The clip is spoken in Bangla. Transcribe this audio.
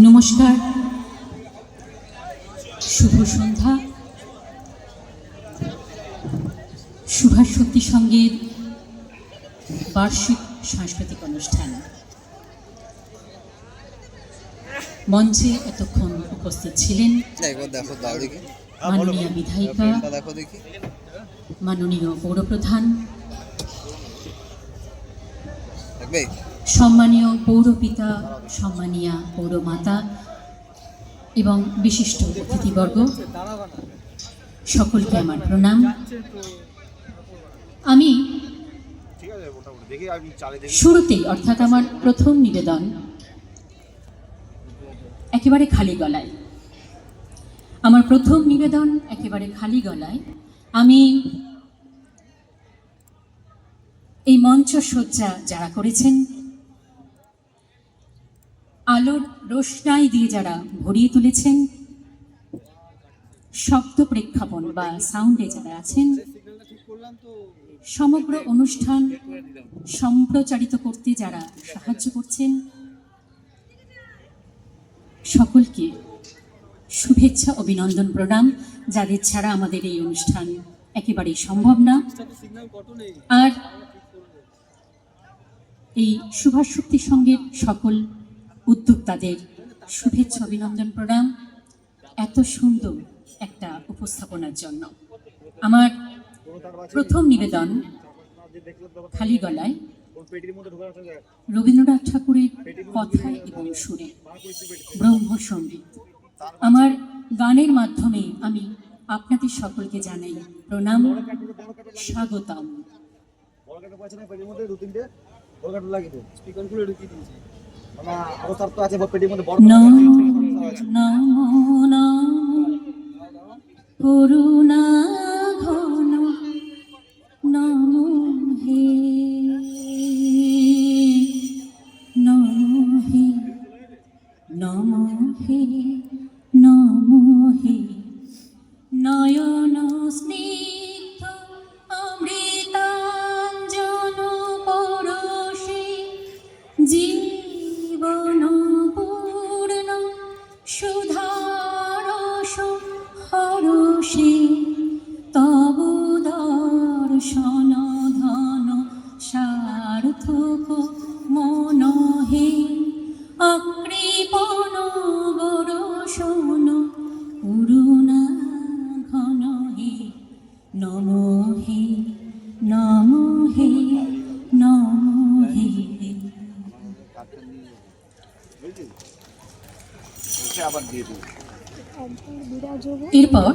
নমস্কার, শুভ সন্ধ্যা। সুভাষ শক্তি সংঘের বার্ষিক সাংস্কৃতিক অনুষ্ঠান মঞ্চে এতক্ষণ উপস্থিত ছিলেন মাননীয় বিধায়িকা, মাননীয় পৌরপ্রধান, সম্মানীয় পৌরপিতা, সম্মানীয় পৌরমাতা এবং বিশিষ্ট অতিথিবর্গ, সকলকে আমার প্রণাম। আমি শুরুতেই অর্থাৎ আমার প্রথম নিবেদন একেবারে খালি গলায়, খালি গলায় আমি এই মঞ্চ সজ্জা যারা করেছেন, আলোর রোশনাই দিয়ে যারা ভরিয়ে তুলেছেন, শব্দ প্রেক্ষাপন বা সাউন্ডে যারা আছেন, সমগ্র অনুষ্ঠান সম্প্রচারিত করতে যারা সাহায্য করছেন, সকলকে শুভেচ্ছা, অভিনন্দন, প্রণাম, যাদের ছাড়া আমাদের এই অনুষ্ঠান একেবারেই সম্ভব না। আর এই সুভাষ শক্তি সংঘের সকল উদ্যোক্তাদের শুভেচ্ছা, অভিনন্দন, প্রণাম এত সুন্দর একটা উপস্থাপনার জন্য। আমার প্রথম নিবেদন খালি গলায় রবীন্দ্রনাথ ঠাকুরের কথায় এবং সুরে ব্রহ্মসঙ্গীত। আমার গানের মাধ্যমে আমি আপনাদের সকলকে জানাই প্রণাম, স্বাগতম। করুণা ঘন নমো হে, নমো হে, নমো হে, নমো হে। নয়ন স্নিগ্ধ অমৃতাঞ্জন পরশে জীবন পূর্ণ সুধারস হরষে তব দর্শন ধন সার্থক মনহে অকৃপণ বরষণ করুণা ঘন হে। নমো হে, নমো হে, নমো হে। এরপর